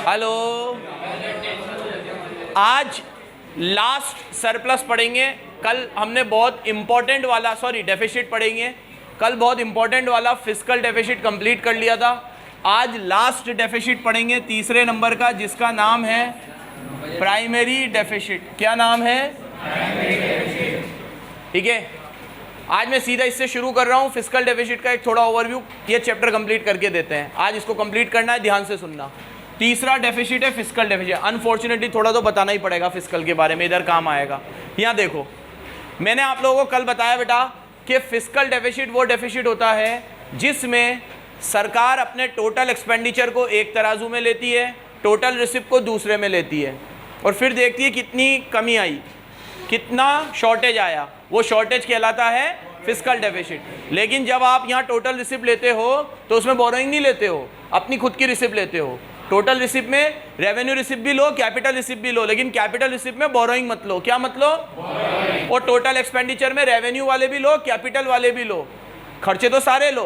Hello, आज last surplus पढ़ेंगे। कल हमने बहुत इंपॉर्टेंट वाला डेफिसिट पढ़ेंगे। कल बहुत इंपॉर्टेंट वाला फिस्कल डेफिसिट कंप्लीट कर लिया था। आज लास्ट डेफिसिट पढ़ेंगे तीसरे नंबर का, जिसका नाम है प्राइमरी डेफिसिट। क्या नाम है? ठीक है, आज मैं सीधा इससे शुरू कर रहा हूँ। फिस्कल डेफिसिट का एक थोड़ा ओवरव्यू, ये चैप्टर कंप्लीट करके देते हैं। आज इसको कंप्लीट करना है, ध्यान से सुनना। तीसरा डेफिसिट है फिस्कल डेफिसिट। अनफॉर्चुनेटली थोड़ा तो बताना ही पड़ेगा फिस्कल के बारे में, इधर काम आएगा। यहाँ देखो, मैंने आप लोगों को कल बताया बेटा कि फिस्कल डेफिसिट वो डेफिसिट होता है जिसमें सरकार अपने टोटल एक्सपेंडिचर को एक तराजू में लेती है, टोटल रिसिप्ट को दूसरे में लेती है, और फिर देखती है कितनी कमी आई, कितना शॉर्टेज आया। वो शॉर्टेज कहलाता है फिस्कल डेफिसिट। लेकिन जब आप यहाँ टोटल रिसिप्ट लेते हो तो उसमें बोरोइंग नहीं लेते हो, अपनी खुद की रिसिप्ट लेते हो। टोटल रिसिप्ट में रेवेन्यू रिसिप्ट भी लो, कैपिटल रिसिप्ट भी लो, लेकिन कैपिटल रिसिप्ट में बोरोइंग मत लो। क्या मत लो? और टोटल एक्सपेंडिचर में रेवेन्यू वाले भी लो, कैपिटल वाले भी लो। खर्चे तो सारे लो,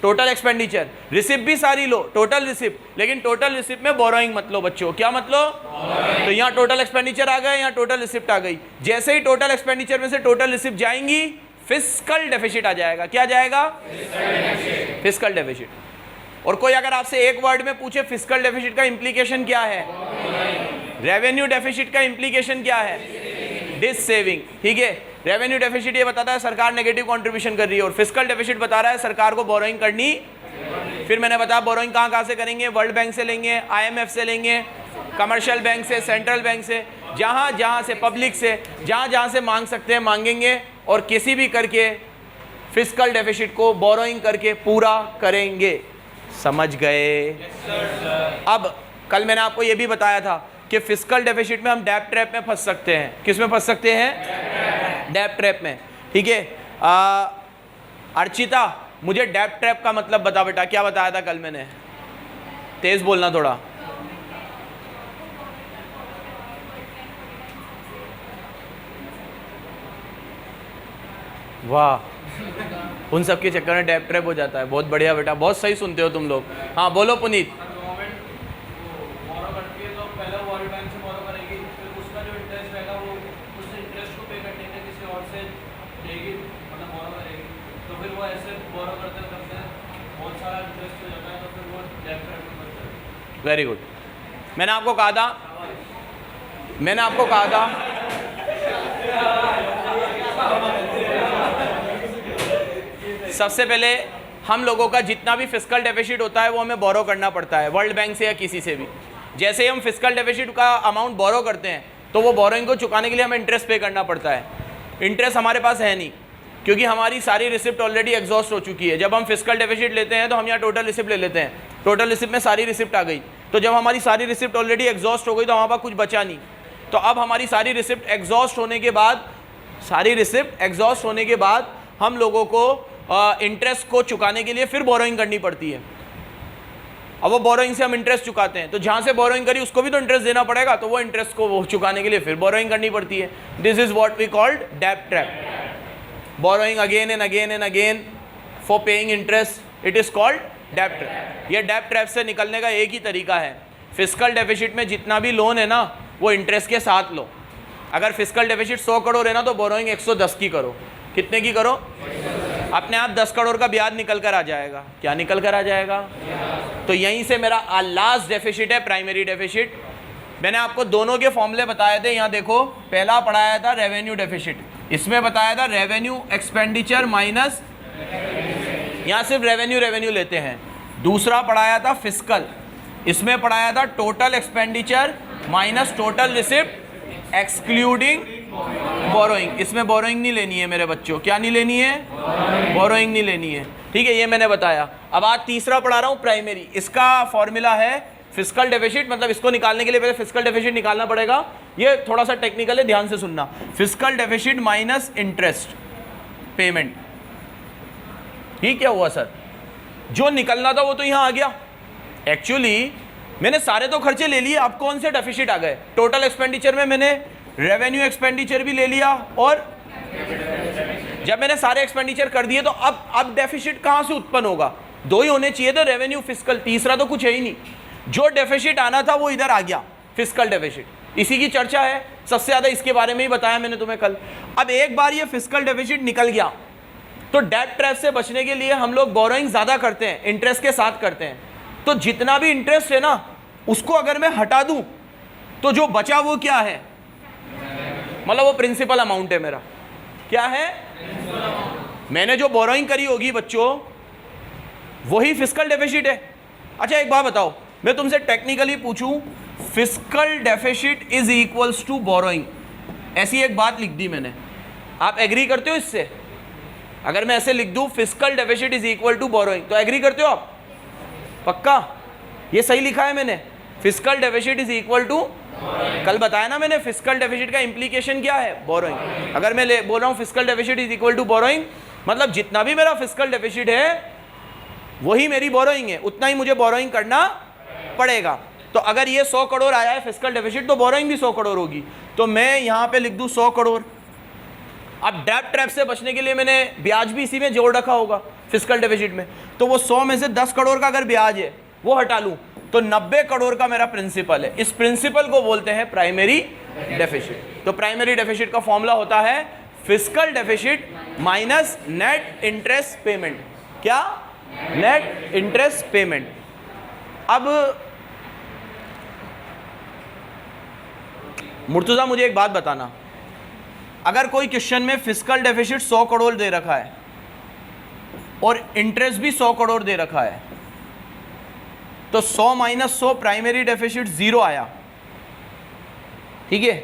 टोटल एक्सपेंडिचर, रिसिप्ट भी सारी लो, टोटल रिसिप्ट, लेकिन टोटल रिसिप्ट में बोरोइंग मत लो बच्चों। क्या मत लो? तो यहाँ टोटल एक्सपेंडिचर आ गए, यहाँ टोटल रिसिप्ट आ गई। जैसे ही टोटल एक्सपेंडिचर में से टोटल रिसिप्ट जाएंगी, फिस्कल डेफिसिट आ जाएगा। क्या जाएगा? Fiscal deficit. और कोई अगर आपसे एक वर्ड में पूछे फिस्कल डेफिसिट का इंप्लीकेशन क्या है, रेवेन्यू डेफिसिट का इंप्लीकेशन क्या है? Dissaving. ठीक है, रेवेन्यू डेफिसिट ये बताता है सरकार नेगेटिव कंट्रीब्यूशन कर रही है, और फिस्कल डेफिसिट बता रहा है सरकार को बोरोइंग करनी। फिर मैंने बताया बोरोइंग कहाँ कहाँ से करेंगे, वर्ल्ड बैंक से लेंगे, IMF से लेंगे, कमर्शियल बैंक से, सेंट्रल बैंक से, जहाँ जहाँ से, पब्लिक से, जहाँ जहाँ से मांग सकते हैं मांगेंगे, और किसी भी करके फिस्कल डेफिसिट को बोरोइंग करके पूरा करेंगे। समझ गए? अब कल मैंने आपको ये भी बताया था कि फिस्कल डेफिसिट में हम डेब्ट ट्रैप में फंस सकते हैं। किस में फंस सकते हैं? डेब्ट ट्रैप में। ठीक है, अर्चिता मुझे डेब्ट ट्रैप का मतलब बता बेटा, क्या बताया था कल मैंने? तेज बोलना थोड़ा। वाह, उन सब के चक्कर में डेब्ट ट्रैप हो जाता है। बहुत बढ़िया बेटा, बहुत सही सुनते हो तुम लोग। हाँ बोलो पुनीत। Very good. मैंने आपको कहा था सबसे पहले हम लोगों का जितना भी फिस्कल डेफिसिट होता है वो हमें बोरो करना पड़ता है, वर्ल्ड बैंक से या किसी से भी। जैसे ही हम फिस्कल डेफिसिट का अमाउंट बोरो करते हैं तो वो बोरोइंग को चुकाने के लिए हमें इंटरेस्ट पे करना पड़ता है। इंटरेस्ट हमारे पास है नहीं, क्योंकि हमारी सारी रिसिप्ट ऑलरेडी एग्जॉस्ट हो चुकी है। जब हम फिस्कल डेफिसिट लेते हैं तो हम यहाँ टोटल रिसिप्ट ले लेते हैं, टोटल रिसिप्ट में सारी रिसिप्ट आ गई। तो जब हमारी सारी रिसिप्ट ऑलरेडी एग्जॉस्ट हो गई तो हमारे पास कुछ बचा नहीं। तो अब हमारी सारी रिसिप्ट एग्जॉस्ट होने के बाद हम लोगों को इंटरेस्ट को चुकाने के लिए फिर बोरोइंग करनी पड़ती है। अब वो बोरोइंग से हम इंटरेस्ट चुकाते हैं, तो जहाँ से बोरोइंग करी उसको भी तो इंटरेस्ट देना पड़ेगा, तो वो इंटरेस्ट को वो चुकाने के लिए फिर बोरोइंग करनी पड़ती है। This is what we called डेब्ट trap. Borrowing again and again for paying interest, it is called डेब्ट ट्रैप। ये डेब्ट ट्रैप से निकलने का एक ही तरीका है, फिस्कल डेफिसिट में जितना भी लोन है ना वो इंटरेस्ट के साथ लो। अगर फिस्कल डेफिसिट 100 करोड़ है ना तो बोरोइंग 110 की करो। कितने की करो? अपने आप 10 करोड़ का ब्याज निकल कर आ जाएगा। क्या निकल कर आ जाएगा? तो यहीं से मेरा लास्ट डेफिसिट है प्राइमरी डेफिसिट। मैंने आपको दोनों के फॉर्मूले बताए थे। यहाँ देखो, पहला पढ़ाया था रेवेन्यू डेफिसिट, इसमें बताया था रेवेन्यू एक्सपेंडिचर माइनस, यहाँ सिर्फ रेवेन्यू लेते हैं। दूसरा पढ़ाया था फिस्कल, इसमें पढ़ाया था total expenditure minus total receipt excluding borrowing. इसमें बोरोइंग नहीं लेनी है मेरे बच्चों। क्या नहीं लेनी है? बोरोइंग नहीं लेनी है। ठीक है, ये मैंने बताया। अब आज तीसरा पढ़ा रहा हूँ प्राइमरी। इसका फॉर्मूला है फिस्कल डेफिसिट, मतलब इसको निकालने के लिए पहले फिस्कल डेफिसिट निकालना पड़ेगा। ये थोड़ा सा टेक्निकल है, ध्यान से सुनना। Fiscal deficit minus interest payment. ये क्या हुआ सर? जो निकलना था वो तो यहाँ आ गया। एक्चुअली मैंने सारे तो खर्चे ले लिए, अब कौन से डेफिसिट आ गए? टोटल एक्सपेंडिचर में मैंने रेवेन्यू एक्सपेंडिचर भी ले लिया, और जब मैंने सारे एक्सपेंडिचर कर दिए तो अब डेफिसिट कहां से उत्पन्न होगा? दो ही होने चाहिए थे, रेवेन्यू फिस्कल, तीसरा तो कुछ है ही नहीं। जो डेफिसिट आना था वो इधर आ गया, फिस्कल डेफिसिट, इसी की चर्चा है, सबसे ज़्यादा इसके बारे में ही बताया मैंने तुम्हें कल। अब एक बार ये फिस्कल डेफिसिट निकल गया तो डेट ट्रैप से बचने के लिए हम लोग बोरोइंग ज़्यादा करते हैं, इंटरेस्ट के साथ करते हैं। तो जितना भी इंटरेस्ट है ना उसको अगर मैं हटा दूं तो जो बचा वो क्या है, मतलब वो प्रिंसिपल अमाउंट है मेरा। क्या है? मैंने जो बोरोइंग करी होगी बच्चों वही फिस्कल डेफिसिट है। अच्छा एक बात बताओ, मैं तुमसे टेक्निकली पूछूं, fiscal deficit is equals to borrowing, ऐसी एक बात लिख दी मैंने, आप एग्री करते हो इससे? अगर मैं ऐसे लिख दूं fiscal deficit is equal to borrowing तो एग्री करते हो आप? पक्का? ये सही लिखा है मैंने, fiscal deficit is equal to, कल बताया ना मैंने फिस्कल डेफिसिट का इंप्लीकेशन क्या है, बोरोइंग। अगर मैं बोल रहा हूं fiscal deficit is equal to borrowing, मतलब जितना भी मेरा फिस्कल डेफिसिट है वही मेरी बोरोइंग है, उतना ही मुझे बोरोइंग करना पड़ेगा। तो अगर ये 100 करोड़ आया है फिस्कल डेफिसिट तो बोरोइंग भी 100 करोड़ होगी। तो मैं यहां पे लिख दूं 100 करोड़। अब डेट ट्रैप से बचने के लिए मैंने ब्याज भी इसी में जोड़ रखा होगा फिस्कल डेफिसिट में, तो वो 100 में से 10 करोड़ का अगर ब्याज है वो हटा लूं तो 90 करोड़ का मेरा प्रिंसिपल है। इस प्रिंसिपल को बोलते हैं प्राइमरी डेफिसिट। तो प्राइमरी डेफिसिट का फॉर्मूला होता है fiscal deficit minus net interest payment. क्या? Net interest payment. अब मुर्तुजा मुझे एक बात बताना, अगर कोई क्वेश्चन में फिस्कल डेफिसिट 100 करोड़ दे रखा है और इंटरेस्ट भी 100 करोड़ दे रखा है तो 100 माइनस 100 प्राइमरी डेफिसिट 0 आया, ठीक है?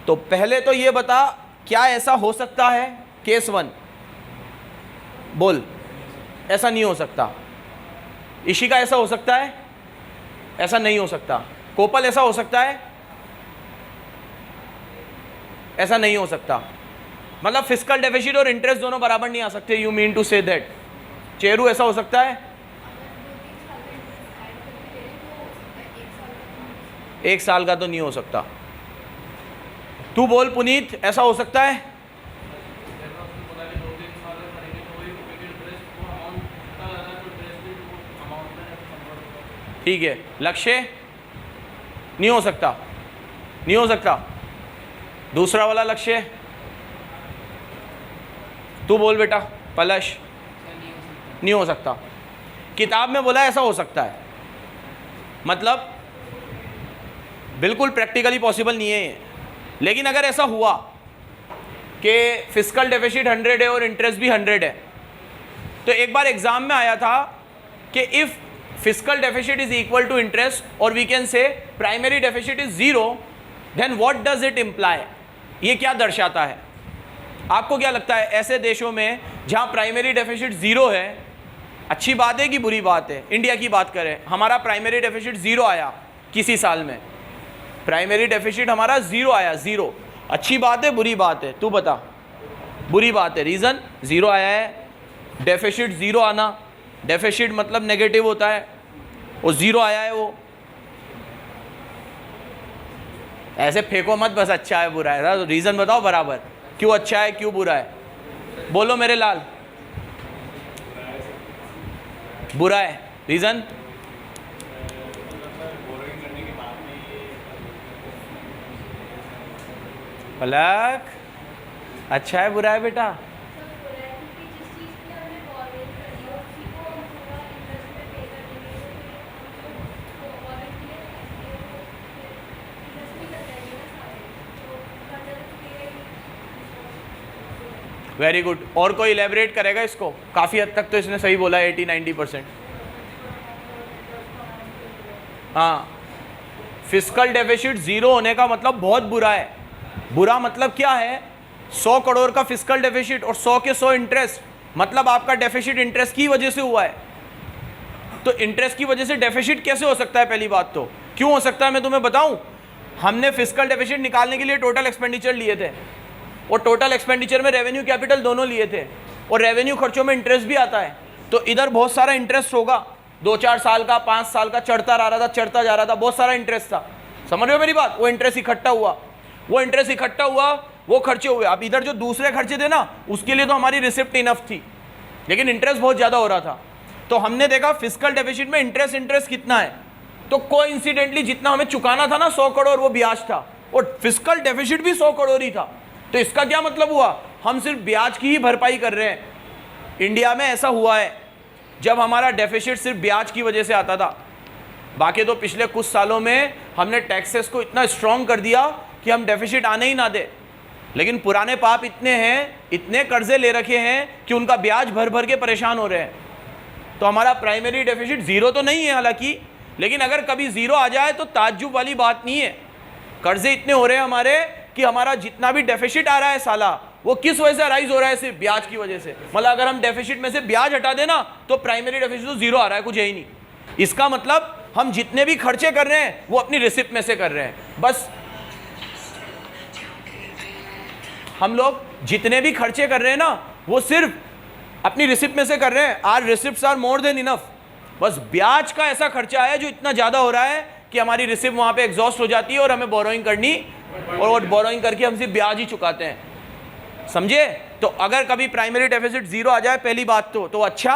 तो पहले तो ये बता क्या ऐसा हो सकता है? केस 1 बोल, ऐसा नहीं हो सकता। इशिका ऐसा हो सकता है? ऐसा नहीं हो सकता। कोपल ऐसा हो सकता है? ऐसा नहीं हो सकता। मतलब फिस्कल डेफिसिट और इंटरेस्ट दोनों बराबर नहीं आ सकते, you mean to say that. Cheru ऐसा हो सकता है? 1 साल का तो नहीं हो सकता। तू बोल पुनीत, ऐसा हो सकता है? ठीक है। लक्ष्य? नहीं हो सकता, नहीं हो सकता। दूसरा वाला लक्ष्य तू बोल बेटा। पलश? नहीं हो सकता। किताब में बोला ऐसा हो सकता है, मतलब बिल्कुल प्रैक्टिकली पॉसिबल नहीं है ये। लेकिन अगर ऐसा हुआ कि फिस्कल डेफिसिट 100 है और इंटरेस्ट भी 100 है, तो एक बार एग्जाम में आया था कि if fiscal deficit is equal to interest और we can say primary deficit is 0, then what does it imply? ये क्या दर्शाता है? आपको क्या लगता है ऐसे देशों में जहां प्राइमरी डेफिसिट 0 है, अच्छी बात है कि बुरी बात है? इंडिया की बात करें, हमारा प्राइमरी डेफिसिट 0 आया किसी साल में, प्राइमरी डेफिसिट हमारा 0 आया, 0, अच्छी बात है बुरी बात है? तू बता। बुरी बात है। रीज़न? 0 आया है, डेफिसिट 0 आना, डेफिसिट मतलब नेगेटिव होता है, वो 0 आया है। वो ऐसे फेंको मत बस अच्छा है बुरा है, तो रीज़न बताओ बराबर, क्यों अच्छा है क्यों बुरा है? बोलो मेरे लाल। बुरा है। रीज़न? पलक, अच्छा है बुरा है बेटा? Very good. और कोई इलेबरेट करेगा इसको? काफ़ी हद तक तो इसने सही बोला, 80-90%। हाँ, फिस्कल डेफिसिट 0 होने का मतलब बहुत बुरा है। बुरा मतलब क्या है? 100 करोड़ का फिस्कल डेफिसिट और 100 के 100 इंटरेस्ट, मतलब आपका डेफिसिट इंटरेस्ट की वजह से हुआ है। तो इंटरेस्ट की वजह से डेफिसिट कैसे हो सकता है? पहली बात तो क्यों हो सकता है मैं तुम्हें बताऊं। हमने फिस्कल डेफिसिट निकालने के लिए टोटल एक्सपेंडिचर लिए थे और टोटल एक्सपेंडिचर में रेवेन्यू कैपिटल दोनों लिए थे, और रेवेन्यू खर्चों में इंटरेस्ट भी आता है। तो इधर बहुत सारा इंटरेस्ट होगा, 2-4 साल का, 5 साल का, चढ़ता रहा था, चढ़ता जा रहा था, बहुत सारा इंटरेस्ट था। समझ रहे हो मेरी बात? वो इंटरेस्ट इकट्ठा हुआ, वो इंटरेस्ट इकट्ठा हुआ, वो खर्चे हुए। अब इधर जो दूसरे खर्चे थे ना, उसके लिए तो हमारी रिसिप्ट इनफ थी, लेकिन इंटरेस्ट बहुत ज़्यादा हो रहा था। तो हमने देखा फिस्कल डेफिसिट में इंटरेस्ट कितना है, तो कोइंसिडेंटली जितना हमें चुकाना था ना 100 करोड़ वो ब्याज था, और फिस्कल डेफिसिट भी 100 करोड़ ही था। तो इसका क्या मतलब हुआ, हम सिर्फ ब्याज की ही भरपाई कर रहे हैं। इंडिया में ऐसा हुआ है जब हमारा डेफिसिट सिर्फ ब्याज की वजह से आता था, बाकी तो पिछले कुछ सालों में हमने टैक्सेस को इतना स्ट्रॉन्ग कर दिया कि हम डेफिसिट आने ही ना दे। लेकिन पुराने पाप इतने हैं, इतने कर्जे ले रखे हैं कि उनका ब्याज भर भर के परेशान हो रहे हैं। तो हमारा प्राइमरी डेफिसिट ज़ीरो तो नहीं है हालांकि, लेकिन अगर कभी ज़ीरो आ जाए तो ताज्जुब वाली बात नहीं है। कर्जे इतने हो रहे हैं हमारे कि हमारा जितना भी डेफिसिट आ रहा है साला, वो किस वजह से राइज हो रहा है, सिर्फ ब्याज की वजह से। मतलब अगर हम डेफिसिट में से ब्याज हटा देना तो प्राइमरी डेफिसिट तो ज़ीरो आ रहा है, कुछ है ही नहीं। इसका मतलब हम जितने भी खर्चे कर रहे हैं वो अपनी रिसिप्ट में से कर रहे हैं। बस हम लोग जितने भी खर्चे कर रहे हैं ना वो सिर्फ अपनी रिसिप्ट में से कर रहे हैं। Are receipts are more than enough. बस ब्याज का ऐसा खर्चा है जो इतना ज़्यादा हो रहा है कि हमारी रिसिप्ट वहाँ पे एग्जॉस्ट हो जाती है और हमें बोरोइंग करनी, और बोरोइंग करके हम सिर्फ ब्याज ही चुकाते हैं। समझे? तो अगर कभी प्राइमरी डेफिसिट ज़ीरो आ जाए पहली बात तो अच्छा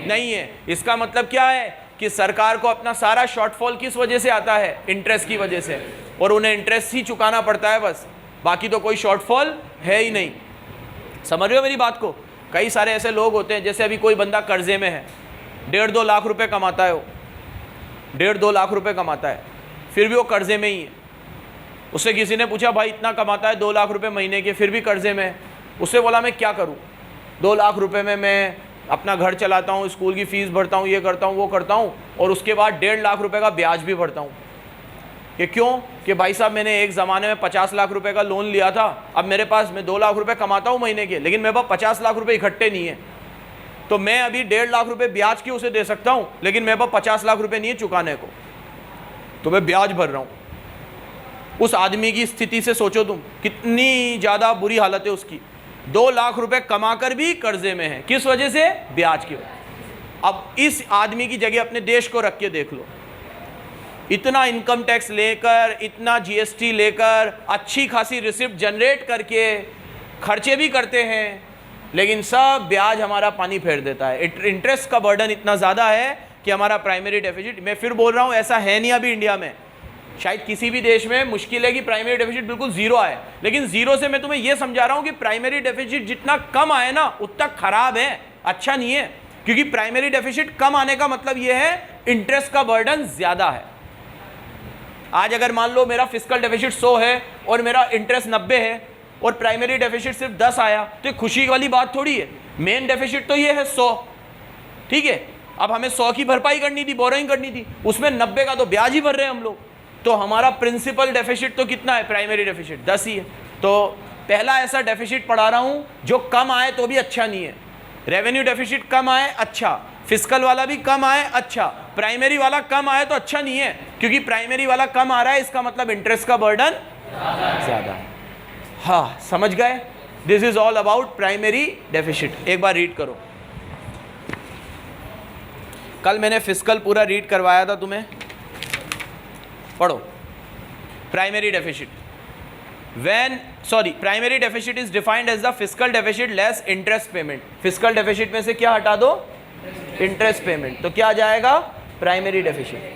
नहीं है। इसका मतलब क्या है कि सरकार को अपना सारा शॉर्टफॉल किस वजह से आता है, इंटरेस्ट की वजह से, और उन्हें इंटरेस्ट ही चुकाना पड़ता है बस, बाकी तो कोई शॉर्टफॉल है ही नहीं। समझ रहे हो मेरी बात को? कई सारे ऐसे लोग होते हैं, जैसे अभी कोई बंदा कर्जे में है, 1.5-2 लाख रुपए कमाता है, वो 1.5-2 लाख रुपए कमाता है, फिर भी वो कर्जे में ही है। उससे किसी ने पूछा भाई इतना कमाता है 2 लाख रुपए महीने के, फिर भी कर्जे में है। उससे बोला मैं क्या करूं, 2 लाख रुपए में मैं अपना घर चलाता हूं, स्कूल की फ़ीस भरता हूं, ये करता हूं, वो करता हूं, और उसके बाद 1.5 लाख रुपए का ब्याज भी भरता हूं। ये क्यों? कि भाई साहब मैंने एक ज़माने में 50 लाख रुपए का लोन लिया था, अब मेरे पास, मैं 2 लाख रुपए कमाता हूं महीने के, लेकिन मेरे पास 50 लाख रुपए इकट्ठे नहीं है, तो मैं अभी 1.5 लाख रुपए ब्याज के उसे दे सकता हूं, लेकिन मेरे पास 50 लाख रुपए नहीं है चुकाने को, तो मैं ब्याज भर रहा हूं। उस आदमी की स्थिति से सोचो तुम, कितनी ज़्यादा बुरी हालत है उसकी। 2 लाख रुपए कमाकर भी कर्जे में है, किस वजह से? ब्याज की वजह। अब इस आदमी की जगह अपने देश को रख के देख लो, इतना इनकम टैक्स लेकर, इतना जीएसटी लेकर, अच्छी खासी रिसिप्ट जनरेट करके खर्चे भी करते हैं, लेकिन सब ब्याज हमारा पानी फेर देता है। इंटरेस्ट का बर्डन इतना ज़्यादा है कि हमारा प्राइमरी डेफिसिट, मैं फिर बोल रहा हूँ, ऐसा है नहीं अभी इंडिया में, शायद किसी भी देश में मुश्किल है कि प्राइमरी डेफिसिट बिल्कुल ज़ीरो आए, लेकिन ज़ीरो से मैं तुम्हें यह समझा रहा हूँ कि प्राइमरी डेफिसिट जितना कम आए ना उतना खराब है, अच्छा नहीं है। क्योंकि प्राइमरी डेफिसिट कम आने का मतलब यह है इंटरेस्ट का बर्डन ज़्यादा है। आज अगर मान लो मेरा फिस्कल डेफिसिट 100 है और मेरा इंटरेस्ट 90 है और प्राइमरी डेफिसिट सिर्फ 10 आया, तो खुशी वाली बात थोड़ी है। मेन डेफिसिट तो ये है 100, ठीक है। अब हमें 100 की भरपाई करनी थी, बोरोइंग करनी थी, उसमें 90 का तो ब्याज ही भर रहे हैं हम लोग, तो हमारा प्रिंसिपल डेफिसिट तो कितना है, प्राइमरी डेफिसिट 10 ही है। तो पहला ऐसा डेफिसिट पढ़ा रहा हूँ जो कम आए तो भी अच्छा नहीं है। रेवेन्यू डेफिसिट कम आए अच्छा, फिस्कल वाला भी कम आए अच्छा, प्राइमरी वाला कम आए तो अच्छा नहीं है, क्योंकि प्राइमरी वाला कम आ रहा है इसका मतलब इंटरेस्ट का बर्डन ज़्यादा है। हाँ, समझ गए? This is all about primary deficit. एक बार रीड करो, कल मैंने फिस्कल पूरा रीड करवाया था तुम्हें, पढ़ो। Primary deficit, primary deficit is defined as the fiscal deficit less interest payment. Fiscal deficit में से क्या हटा दो? इंटरेस्ट पेमेंट, तो क्या आ जाएगा? Primary deficit.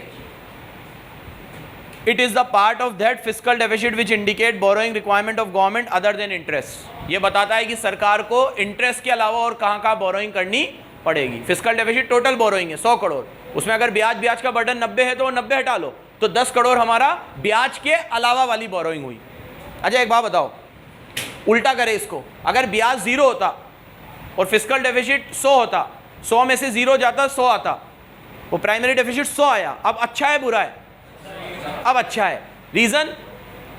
It is the part of that fiscal deficit which indicate borrowing requirement of government other than interest. ये बताता है कि सरकार को इंटरेस्ट के अलावा और कहाँ कहाँ बोरोइंग करनी पड़ेगी। फिस्कल डेफिसिट टोटल बोरोइंग है 100 करोड़, उसमें अगर ब्याज का बर्डन 90 है तो वो 90 हटा लो, तो 10 करोड़ हमारा ब्याज के अलावा वाली बोरोइंग हुई। अच्छा एक बात बताओ, उल्टा करें इसको, अगर ब्याज 0 होता और फिस्कल डेफिसिट 100 होता, 100 में से 0 जाता 100 आता, वो प्राइमरी डेफिसिट 100 आया, अब अच्छा है बुरा है? अब अच्छा है। रीज़न,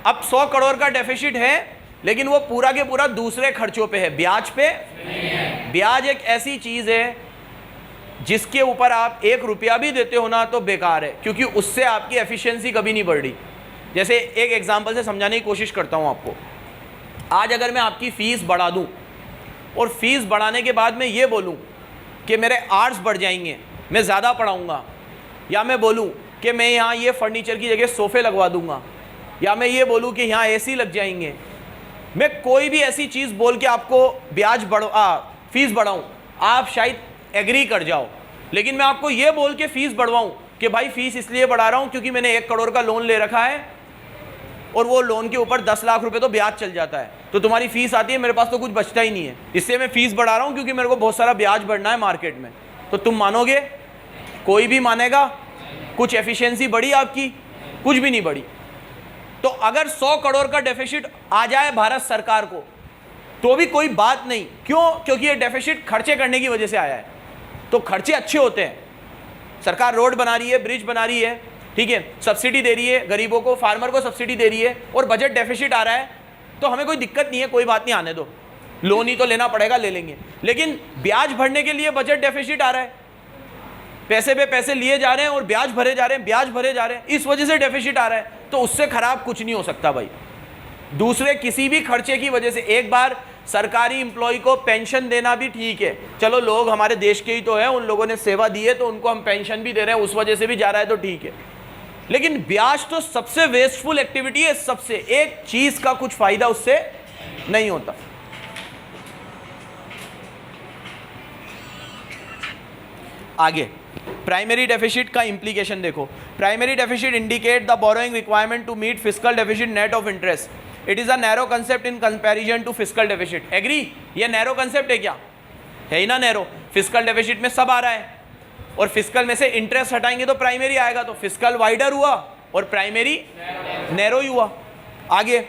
अब 100 करोड़ का डेफिसिट है लेकिन वो पूरा के पूरा दूसरे खर्चों पे है, ब्याज पे नहीं है। ब्याज एक ऐसी चीज़ है जिसके ऊपर आप 1 रुपया भी देते हो ना तो बेकार है, क्योंकि उससे आपकी एफिशिएंसी कभी नहीं बढ़ रही। जैसे एक एग्जांपल से समझाने की कोशिश करता हूँ आपको। आज अगर मैं आपकी फ़ीस बढ़ा दूँ और फीस बढ़ाने के बाद मैं ये बोलूँ कि मेरे आवर्स बढ़ जाएंगे, मैं ज़्यादा पढ़ाऊँगा, या मैं बोलूँ कि मैं यहाँ ये फर्नीचर की जगह सोफ़े लगवा दूँगा, या मैं ये बोलूँ कि यहाँ एसी लग जाएंगे, मैं कोई भी ऐसी चीज़ बोल के आपको फीस बढ़ाऊँ, आप शायद एग्री कर जाओ। लेकिन मैं आपको ये बोल के फ़ीस बढ़वाऊँ कि भाई फीस इसलिए बढ़ा रहा हूं क्योंकि मैंने 1 करोड़ का लोन ले रखा है और वो लोन के ऊपर 10 लाख रुपए तो ब्याज चल जाता है, तो तुम्हारी फीस आती है, मेरे पास तो कुछ बचता ही नहीं है, इसलिए मैं फीस बढ़ा रहा हूं क्योंकि मेरे को बहुत सारा ब्याज बढ़ना है मार्केट में। तो तुम मानोगे? कोई भी मानेगा? कुछ एफिशिएंसी बढ़ी आपकी? कुछ भी नहीं बढ़ी। तो अगर 100 करोड़ का डेफिसिट आ जाए भारत सरकार को तो भी कोई बात नहीं। क्यों? क्योंकि ये डेफिसिट खर्चे करने की वजह से आया है। तो खर्चे अच्छे होते हैं, सरकार रोड बना रही है, ब्रिज बना रही है, ठीक है, सब्सिडी दे रही है गरीबों को, फार्मर को सब्सिडी दे रही है, और बजट डेफिसिट आ रहा है, तो हमें कोई दिक्कत नहीं है, कोई बात नहीं, आने दो, लोन ही तो लेना पड़ेगा, ले लेंगे। लेकिन ब्याज भरने के लिए बजट डेफिसिट आ रहा है, पैसे पे पैसे लिए जा रहे हैं और ब्याज भरे जा रहे हैं, ब्याज भरे जा रहे हैं, इस वजह से डेफिसिट आ रहा है। तो उससे खराब कुछ नहीं हो सकता भाई। दूसरे किसी भी खर्चे की वजह से, एक बार सरकारी एम्प्लॉय को पेंशन देना भी ठीक है, चलो लोग हमारे देश के ही तो हैं, उन लोगों ने सेवा दी है तो उनको हम पेंशन भी दे रहे हैं, उस वजह से भी जा रहा है तो ठीक है। लेकिन ब्याज तो सबसे वेस्टफुल एक्टिविटी है, सबसे, एक चीज का कुछ फायदा उससे नहीं होता। आगे प्राइमरी डेफिसिट का इंप्लीकेशन देखो। Primary deficit indicate the borrowing requirement to meet fiscal deficit net of interest. It is a narrow concept in comparison to fiscal deficit. Agree? ये नैरो कंसेप्ट है क्या? है ही ना नैरो। फिस्कल डेफिसिट में सब आ रहा है और फिस्कल में से इंटरेस्ट हटाएंगे तो प्राइमरी आएगा, तो फिस्कल वाइडर हुआ और प्राइमरी नैरो ही हुआ। आगे,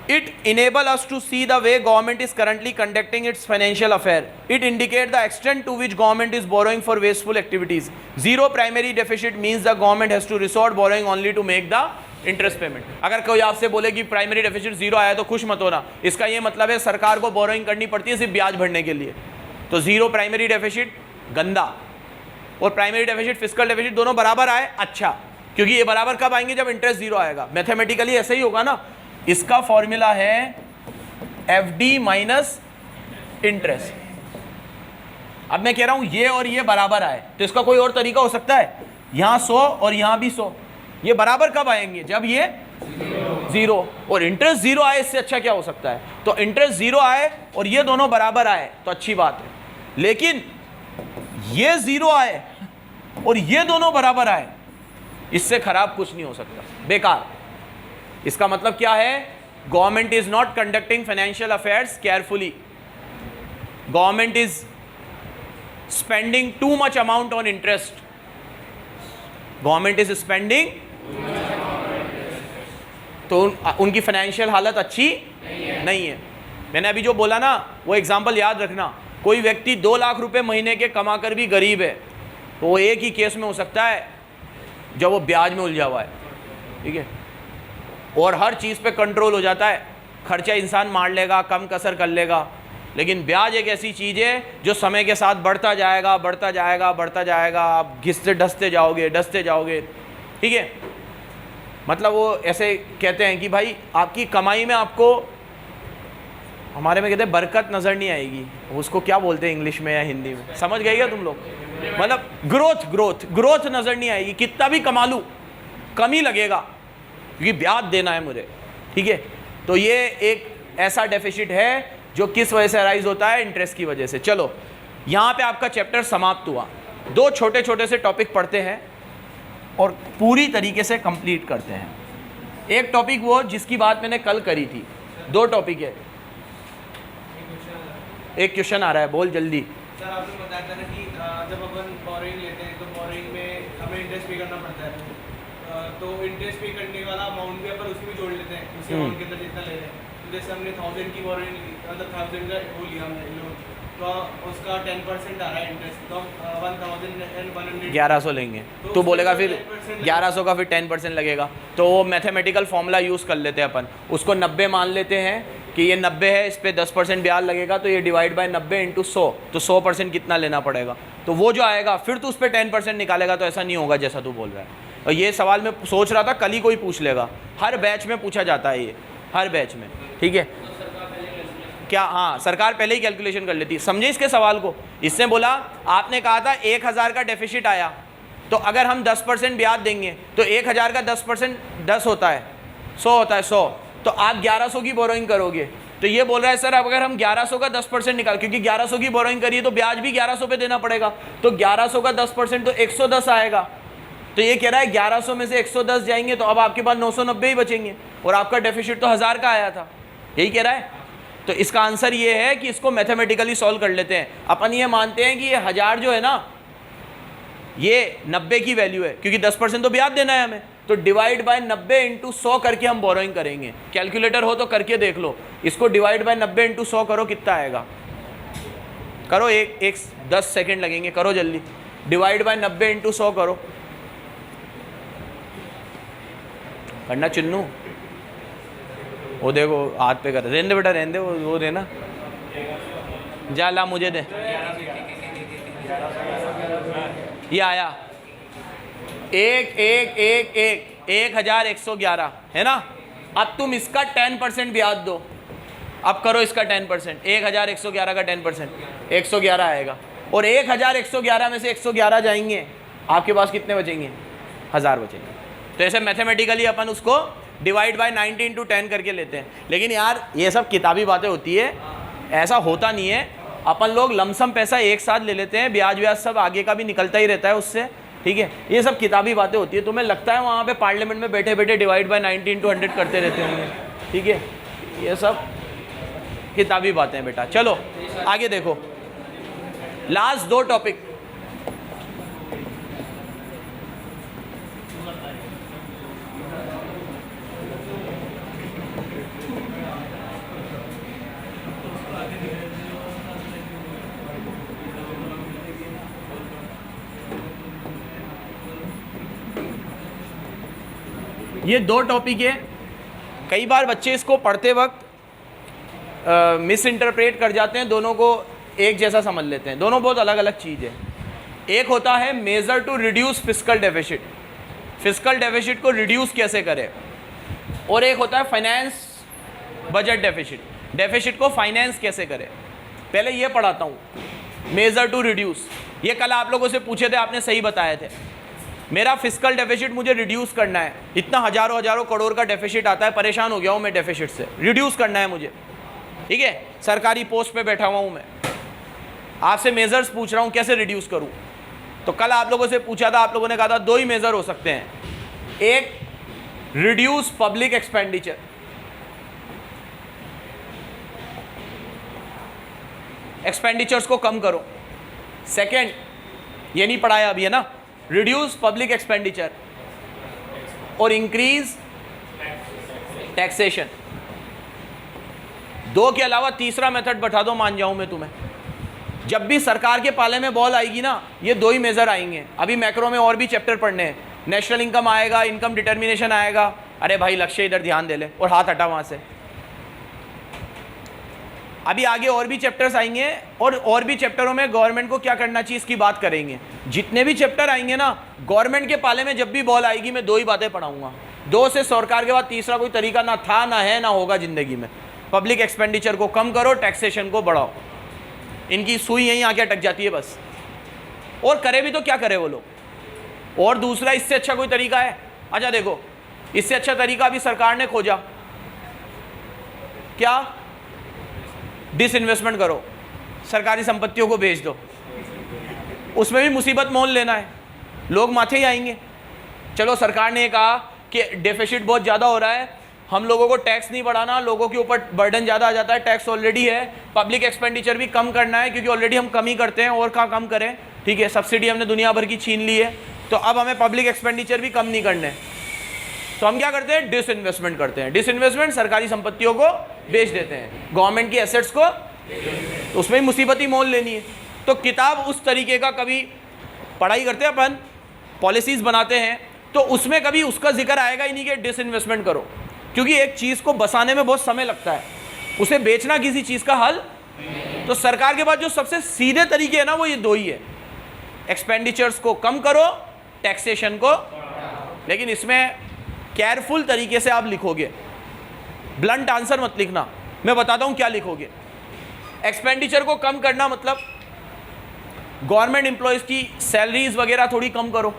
it enable us to see the way government is currently conducting its financial affair. It indicate the extent to which government is borrowing for wasteful activities. Zero primary deficit means the government has to resort borrowing only to make the interest payment. अगर कोई आपसे बोले कि primary deficit zero आया तो खुश मत होना, इसका ये मतलब है सरकार को बोरोइंग करनी पड़ती है सिर्फ ब्याज भरने के लिए। तो जीरो प्राइमरी डेफिसिट गंदा, और प्राइमरी डेफिसिट फिस्कल डेफिसिट दोनों बराबर आए अच्छा, क्योंकि ये बराबर कब आएंगे? जब इंटरेस्ट जीरो आएगा। मैथमेटिकली ऐसे ही होगा ना। इसका फॉर्मूला है FD माइनस इंटरेस्ट। अब मैं कह रहा हूं ये और ये बराबर आए, तो इसका कोई और तरीका हो सकता है? यहां 100 और यहां भी 100, ये बराबर कब आएंगे? जब ये जीरो और इंटरेस्ट जीरो आए, इससे अच्छा क्या हो सकता है? तो इंटरेस्ट जीरो आए और ये दोनों बराबर आए तो अच्छी बात है, लेकिन ये जीरो आए और ये दोनों बराबर आए, इससे खराब कुछ नहीं हो सकता, बेकार। इसका मतलब क्या है? Government is not conducting financial affairs carefully, government is spending too much amount on interest, government is spending, तो उनकी फाइनेंशियल हालत अच्छी नहीं है। मैंने अभी जो बोला ना वो एग्जांपल याद रखना। कोई व्यक्ति 2 लाख रुपए महीने के कमाकर भी गरीब है, तो वो एक ही केस में हो सकता है जब वो ब्याज में उलझा हुआ है, ठीक है, और हर चीज़ पे कंट्रोल हो जाता है, खर्चा इंसान मार लेगा, कम कसर कर लेगा। लेकिन ब्याज एक ऐसी चीज़ है जो समय के साथ बढ़ता जाएगा, बढ़ता जाएगा, बढ़ता जाएगा, आप घिसते डसते जाओगे, ठीक है। मतलब वो ऐसे कहते हैं कि भाई आपकी कमाई में आपको, हमारे में कहते हैं बरकत नज़र नहीं आएगी, उसको क्या बोलते हैं इंग्लिश में या हिंदी में, समझ गए क्या तुम लोग? मतलब ग्रोथ नज़र नहीं आएगी, कितना भी कमा लूँ कम ही लगेगा, क्योंकि ब्याज देना है मुझे, ठीक है। तो ये एक ऐसा डेफिसिट है जो किस वजह से अराइज होता है? इंटरेस्ट की वजह से। चलो यहाँ पे आपका चैप्टर समाप्त हुआ। 2 छोटे छोटे से टॉपिक पढ़ते हैं और पूरी तरीके से कंप्लीट करते हैं। एक टॉपिक वो जिसकी बात मैंने कल करी थी, 2 टॉपिक है। एक क्वेश्चन आ रहा है, बोल जल्दी। सर आपने बताया था ना कि जब अपन बोरिंग लेते हैं तो बोरिंग में हमें इंटरेस्ट पे करना पड़ता है, तो इंटरेस्ट पे करने वाला अमाउंट भी अपन उसमें भी जोड़ लेते हैं, उसी अमाउंट के अंदर जितना ले रहे हैं। तो जैसे हमने 1000 की बोरिंग, मतलब 1000 का वो लिया हमने लोन, तो उसका 10% आ रहा है इंटरेस्ट, तो 1100 1100 लेंगे तो बोलेगा फिर 1100 का फिर 10% लगेगा, तो वो मैथमेटिकल फॉर्मूला यूज़ कर लेते हैं अपन, उसको 90 मान लेते हैं कि ये 90 है, इस पर 10% ब्याज लगेगा, तो ये डिवाइड बाय 90 इंटू 100, तो 100% कितना लेना पड़ेगा, तो वो जो आएगा फिर तो उस पर 10% निकालेगा। तो ऐसा नहीं होगा जैसा तू बोल रहा है। और ये सवाल मैं सोच रहा था कल ही कोई पूछ लेगा, हर बैच में पूछा जाता है ये, हर बैच में, ठीक है। क्या? हाँ, सरकार पहले ही कैलकुलेशन कर लेती है। समझे इसके सवाल को? इसने बोला, आपने कहा था 1000 का डेफिसिट आया, तो अगर हम 10% ब्याज देंगे तो 1000 का 10% 10 होता है, 100 होता है, 100, तो आप 1100 की बोरोइंग करोगे, तो ये बोल रहा है सर अब अगर हम 1100 का 10% निकाल, क्योंकि 1100 की बोरोइंग करिए तो ब्याज भी 1100 पे देना पड़ेगा, तो 1100 का 10% तो 110 आएगा। तो ये कह रहा है 1100 में से 110 जाएंगे तो अब आपके पास 990 ही बचेंगे, और आपका डेफिसिट तो 1000 का आया था, यही कह रहा है। तो इसका आंसर ये है कि इसको मैथमेटिकली सॉल्व कर लेते हैं। अपन ये मानते हैं कि ये 1000 जो है ना ये 90 की वैल्यू है, क्योंकि 10% तो ब्याज देना है हमें, तो डिवाइड बाय 90 इंटू 100 करके हम बोरोइंग करेंगे। कैलकुलेटर हो तो करके देख लो, इसको डिवाइड बाय 90 इंटू 100 करो, कितना आएगा? करो, एक 10 सेकेंड लगेंगे, करो जल्दी। डिवाइड बाय 90 इंटू 100 करो, करना चिन्नू, वो देखो हाथ पे कर, रहने दे बेटा, रहने दे, वो देना, जा ला मुझे दे। ये आया 1111 है ना। अब तुम इसका 10% ब्याज दो, अब करो इसका 10%, 1111 का 10% 111 आएगा, और 1111 में से 111 जाएंगे, आपके पास कितने बचेंगे? 1000 बचेंगे। तो ऐसे मैथमेटिकली अपन उसको डिवाइड बाय 90 इंटू 10 करके लेते हैं। लेकिन यार ये सब किताबी बातें होती है, ऐसा होता नहीं है। अपन लोग लमसम पैसा एक साथ ले लेते हैं, ब्याज व्याज सब आगे का भी निकलता ही रहता है उससे, ठीक है। ये सब किताबी बातें होती है। तुम्हें लगता है वहाँ पे पार्लियामेंट में बैठे बैठे डिवाइड बाय 90 इंटू 100 करते रहते होंगे, ठीक है। ये सब किताबी बातें हैं बेटा। चलो आगे देखो, लास्ट 2 टॉपिक। ये 2 टॉपिक है। कई बार बच्चे इसको पढ़ते वक्त मिस इंटरप्रेट कर जाते हैं, दोनों को एक जैसा समझ लेते हैं। दोनों बहुत अलग अलग चीज़ है। एक होता है measure to reduce fiscal deficit, fiscal deficit को रिड्यूस कैसे करें, और एक होता है फाइनेंस बजट डेफिसिट, डेफिसिट को फाइनेंस कैसे करें। पहले ये पढ़ाता हूँ, मेजर टू रिड्यूस। ये कल आप लोगों से पूछे थे, आपने सही बताए थे। मेरा फिस्कल डेफिसिट मुझे रिड्यूस करना है, इतना हज़ारों करोड़ का डेफिसिट आता है, परेशान हो गया हूँ मैं डेफिसिट से, रिड्यूस करना है मुझे, ठीक है। सरकारी पोस्ट पे बैठा हुआ हूँ मैं, आपसे मेजर्स पूछ रहा हूँ कैसे रिड्यूस करूँ। तो कल आप लोगों से पूछा था, आप लोगों ने कहा था 2 ही मेजर हो सकते हैं। एक, रिड्यूस पब्लिक एक्सपेंडिचर, एक्सपेंडिचर्स को कम करो। सेकेंड, ये नहीं पढ़ाया अभी है ना, रिड्यूस पब्लिक एक्सपेंडिचर और इंक्रीज टैक्सेशन। 2 के अलावा तीसरा मेथड बता दो, मान जाऊं मैं तुम्हें। जब भी सरकार के पाले में बॉल आएगी ना, ये 2 ही मेजर आएंगे। अभी मैक्रो में और भी चैप्टर पढ़ने हैं, नेशनल इनकम आएगा, इनकम डिटर्मिनेशन आएगा। अरे भाई लक्ष्य इधर ध्यान दे ले, और हाथ हटा वहां से। अभी आगे और भी चैप्टर्स आएंगे, और भी चैप्टरों में गवर्नमेंट को क्या करना चाहिए इसकी बात करेंगे। जितने भी चैप्टर आएंगे ना, गवर्नमेंट के पाले में जब भी बॉल आएगी, मैं 2 ही बातें पढ़ाऊंगा। 2 से सरकार के बाद तीसरा कोई तरीका ना था, ना है, ना होगा जिंदगी में। पब्लिक एक्सपेंडिचर को कम करो, टैक्सेशन को बढ़ाओ। इनकी सुई यहीं आके अटक जाती है बस। और करे भी तो क्या करे वो लोग। और दूसरा, इससे अच्छा कोई तरीका है? अच्छा देखो, इससे अच्छा तरीका अभी सरकार ने खोजा, क्या? डिसइन्वेस्टमेंट करो, सरकारी संपत्तियों को बेच दो। उसमें भी मुसीबत मोल लेना है, लोग माथे ही आएंगे। चलो सरकार ने कहा कि डेफिसिट बहुत ज़्यादा हो रहा है, हम लोगों को टैक्स नहीं बढ़ाना, लोगों के ऊपर बर्डन ज़्यादा आ जाता है, टैक्स ऑलरेडी है, पब्लिक एक्सपेंडिचर भी कम करना है क्योंकि ऑलरेडी हम कम ही करते हैं, और कहाँ कम करें, ठीक है। सब्सिडी हमने दुनिया भर की छीन ली है, तो अब हमें पब्लिक एक्सपेंडिचर भी कम नहीं करने। तो हम क्या करते हैं? डिसइन्वेस्टमेंट करते हैं। डिसइन्वेस्टमेंट, सरकारी संपत्तियों को बेच देते हैं, गवर्नमेंट की एसेट्स को, तो उसमें ही मुसीबत ही मोल लेनी है। तो किताब उस तरीके का कभी पढ़ाई करते हैं अपन, पॉलिसीज़ बनाते हैं, तो उसमें कभी उसका जिक्र आएगा ही नहीं कि डिसइन्वेस्टमेंट करो, क्योंकि एक चीज़ को बसाने में बहुत समय लगता है, उसे बेचना किसी चीज़ का हल। तो सरकार के पास जो सबसे सीधे तरीके हैं ना, वो ये 2 ही है, एक्सपेंडिचर्स को कम करो, टैक्सेशन को। लेकिन इसमें केयरफुल तरीके से आप लिखोगे, ब्लंट आंसर मत लिखना, मैं बताता हूँ क्या लिखोगे। एक्सपेंडिचर को कम करना मतलब गवर्नमेंट एम्प्लॉयज़ की सैलरीज वगैरह थोड़ी कम करो,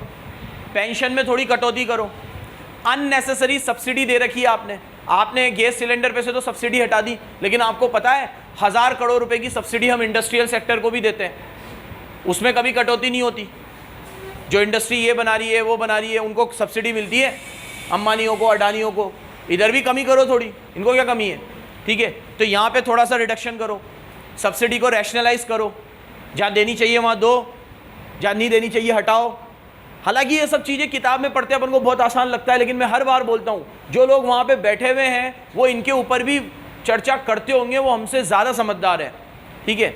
पेंशन में थोड़ी कटौती करो, अननेसेसरी सब्सिडी दे रखी है आपने, आपने गैस सिलेंडर पे से तो सब्सिडी हटा दी, लेकिन आपको पता है 1000 करोड़ रुपए की सब्सिडी हम इंडस्ट्रियल सेक्टर को भी देते हैं, उसमें कभी कटौती नहीं होती। जो इंडस्ट्री ये बना रही है वो बना रही है उनको सब्सिडी मिलती है, अंबानियों को, अडानियों को। इधर भी कमी करो थोड़ी, इनको क्या कमी है, ठीक है। तो यहाँ पे थोड़ा सा रिडक्शन करो, सब्सिडी को रैशनलाइज करो, जहाँ देनी चाहिए वहाँ दो, जहाँ नहीं देनी चाहिए हटाओ। हालांकि ये सब चीज़ें किताब में पढ़ते अपन को बहुत आसान लगता है, लेकिन मैं हर बार बोलता हूँ जो लोग वहाँ पे बैठे हुए हैं वो इनके ऊपर भी चर्चा करते होंगे, वो हमसे ज़्यादा समझदार है, ठीक है।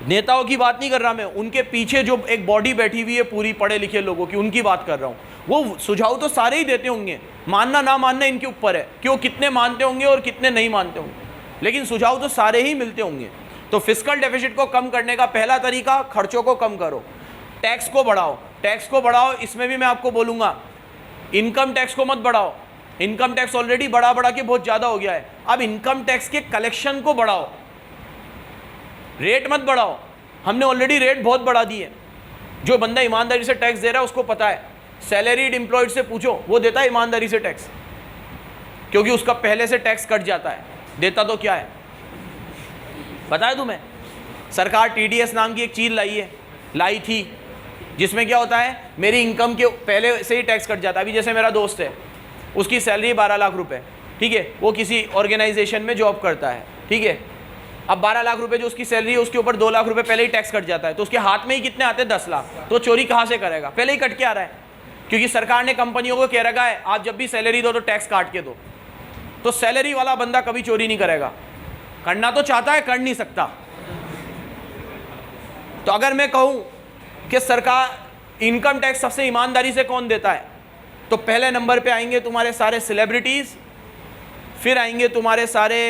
नेताओं की बात नहीं कर रहा मैं, उनके पीछे जो एक बॉडी बैठी हुई है पूरी पढ़े लिखे लोगों की, उनकी बात कर रहा हूँ। वो सुझाव तो सारे ही देते होंगे, मानना ना मानना इनके ऊपर है कि वो कितने मानते होंगे और कितने नहीं मानते होंगे, लेकिन सुझाव तो सारे ही मिलते होंगे। तो फिस्कल डेफिसिट को कम करने का पहला तरीका, खर्चों को कम करो, टैक्स को बढ़ाओ। टैक्स को बढ़ाओ, इसमें भी मैं आपको बोलूँगा इनकम टैक्स को मत बढ़ाओ, इनकम टैक्स ऑलरेडी बढ़ा के बहुत ज़्यादा हो गया है। अब इनकम टैक्स के कलेक्शन को बढ़ाओ, रेट मत बढ़ाओ। हमने ऑलरेडी रेट बहुत बढ़ा दी है। जो बंदा ईमानदारी से टैक्स दे रहा है उसको पता है, सैलरीड एम्प्लॉयड से पूछो, वो देता है ईमानदारी से टैक्स, क्योंकि उसका पहले से टैक्स कट जाता है। देता तो क्या है पता है तुम्हें? सरकार TDS नाम की एक चीज़ लाई थी, जिसमें क्या होता है, मेरी इनकम के पहले से ही टैक्स कट जाता है। अभी जैसे मेरा दोस्त है, उसकी सैलरी 12 लाख रुपए, ठीक है, वो किसी ऑर्गेनाइजेशन में जॉब करता है, ठीक है। अब 12 लाख रुपए जो उसकी सैलरी है, उसके ऊपर 2 लाख रुपए पहले ही टैक्स कट जाता है, तो उसके हाथ में ही कितने आते हैं, 10 लाख। तो चोरी कहाँ से करेगा, पहले ही कट के आ रहा है, क्योंकि सरकार ने कंपनियों को कह रखा है आप जब भी सैलरी दो तो टैक्स काट के दो। तो सैलरी वाला बंदा कभी चोरी नहीं करेगा, करना तो चाहता है, कर नहीं सकता। तो अगर मैं कहूँ कि सरकार इनकम टैक्स सबसे ईमानदारी से कौन देता है, तो पहले नंबर पे आएंगे तुम्हारे सारे सेलिब्रिटीज़, फिर आएंगे तुम्हारे सारे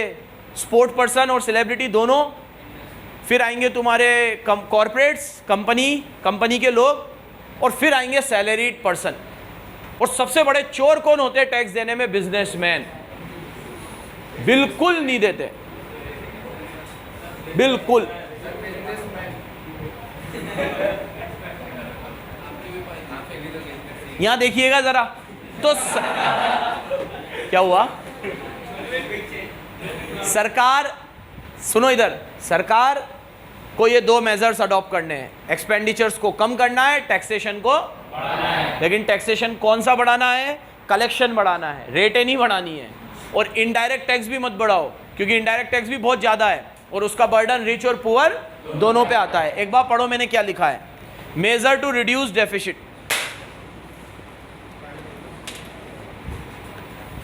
स्पोर्ट पर्सन और सेलिब्रिटी दोनों, फिर आएंगे तुम्हारे कॉरपोरेट्स, कंपनी के लोग, और फिर आएंगे सैलरीड पर्सन। और सबसे बड़े चोर कौन होते हैं टैक्स देने में? बिजनेसमैन। बिल्कुल नहीं देते, बिल्कुल। यहां देखिएगा जरा तो क्या हुआ? सरकार, सुनो इधर, सरकार को ये 2 मेजर्स अडॉप्ट करने हैं, एक्सपेंडिचर्स को कम करना है, टैक्सेशन को बढ़ाना है। लेकिन टैक्सेशन कौन सा बढ़ाना है? कलेक्शन बढ़ाना है, रेटें नहीं बढ़ानी है। और इनडायरेक्ट टैक्स भी मत बढ़ाओ, क्योंकि इनडायरेक्ट टैक्स भी बहुत ज़्यादा है और उसका बर्डन रिच और पुअर दोनों पे आता है। एक बार पढ़ो मैंने क्या लिखा है, measure to reduce deficit,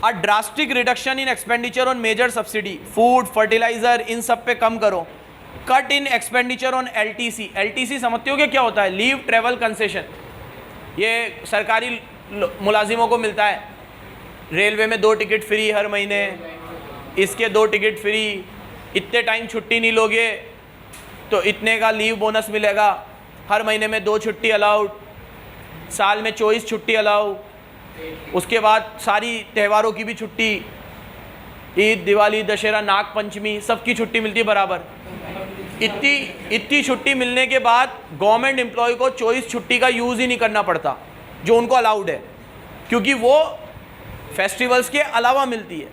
a drastic reduction in expenditure on major subsidy, food, fertiliser, इन सब पे कम करो। Cut in expenditure on LTC, LTC समझते हो क्या होता है? Leave travel concession. ये सरकारी मुलाजिमों को मिलता है, रेलवे में 2 टिकट फ्री हर महीने, इसके 2 टिकट फ्री, इतने टाइम छुट्टी नहीं लोगे तो इतने का लीव बोनस मिलेगा, हर महीने में 2 छुट्टी अलाउड, साल में 24 छुट्टी अलाउ, उसके बाद सारी त्योहारों की भी छुट्टी, ईद, दिवाली, दशहरा, नाग पंचमी, सबकी छुट्टी मिलती है बराबर। इतनी छुट्टी मिलने के बाद गवर्नमेंट एम्प्लॉय को 24 छुट्टी का यूज़ ही नहीं करना पड़ता जो उनको अलाउड है, क्योंकि वो फेस्टिवल्स के अलावा मिलती है,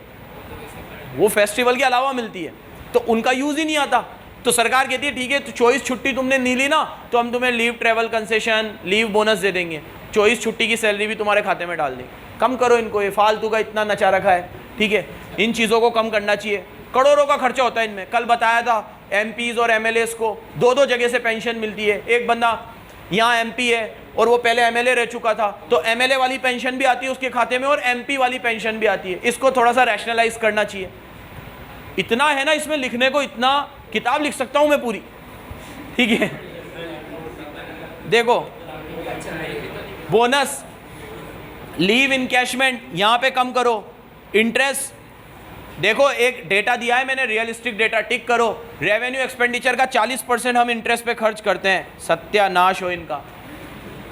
वो फेस्टिवल के अलावा मिलती है, तो उनका यूज़ ही नहीं आता। तो सरकार कहती है ठीक है, तो 24 छुट्टी तुमने नहीं ली ना, तो हम तुम्हें leave travel concession, leave bonus दे देंगे, 24 छुट्टी की सैलरी भी तुम्हारे खाते में डाल देंगे। कम करो इनको, ये फालतू का इतना नचा रखा है, ठीक है। इन चीज़ों को कम करना चाहिए, करोड़ों का खर्चा होता है इनमें। कल बताया था MPs और MLAs को 2-2 जगह से पेंशन मिलती है। एक बंदा यहाँ MP है और वो पहले MLA रह चुका था, तो MLA वाली पेंशन भी आती है उसके खाते में और MP वाली पेंशन भी आती है। इसको थोड़ा सा रैशनलाइज करना चाहिए। इतना है ना इसमें लिखने को, इतना किताब लिख सकता हूँ मैं पूरी, ठीक है। देखो, बोनस, लीव इनकैशमेंट यहाँ पे कम करो, इंटरेस्ट, देखो एक डेटा दिया है मैंने, रियलिस्टिक डेटा, टिक करो। रेवेन्यू एक्सपेंडिचर का 40% हम इंटरेस्ट पे खर्च करते हैं, सत्यानाश हो इनका।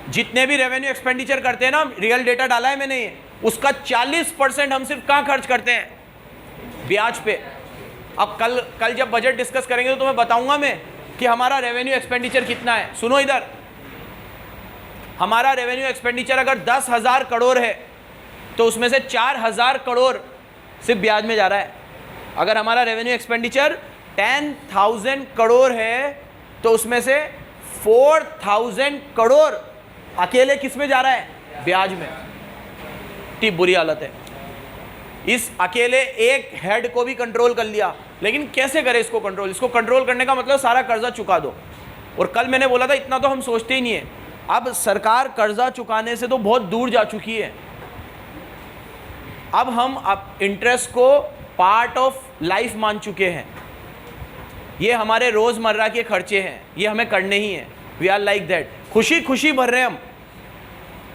जितने भी रेवेन्यू एक्सपेंडिचर करते हैं ना, रियल डेटा डाला है मैंने ये, उसका 40% हम सिर्फ कहाँ खर्च करते हैं? ब्याज पे। अब कल जब बजट डिस्कस करेंगे तो तुम्हें बताऊंगा मैं कि हमारा रेवेन्यू एक्सपेंडिचर कितना है। सुनो इधर, हमारा रेवेन्यू एक्सपेंडिचर अगर 10,000 करोड़ है तो उसमें से 4,000 करोड़ सिर्फ ब्याज में जा रहा है। अगर हमारा रेवेन्यू एक्सपेंडिचर 10,000 करोड़ है तो उसमें से 4,000 करोड़ अकेले किस में जा रहा है? ब्याज में। इतनी बुरी हालत है। इस अकेले एक हेड को भी कंट्रोल कर लिया, लेकिन कैसे करें इसको कंट्रोल? इसको कंट्रोल करने का मतलब सारा कर्जा चुका दो। और कल मैंने बोला था इतना तो हम सोचते ही नहीं है। अब सरकार कर्जा चुकाने से तो बहुत दूर जा चुकी है। अब हम इंटरेस्ट को पार्ट ऑफ लाइफ मान चुके हैं। ये हमारे रोजमर्रा के खर्चे हैं, ये हमें करने ही हैं। We are like that. खुशी खुशी भर रहे हैं हम।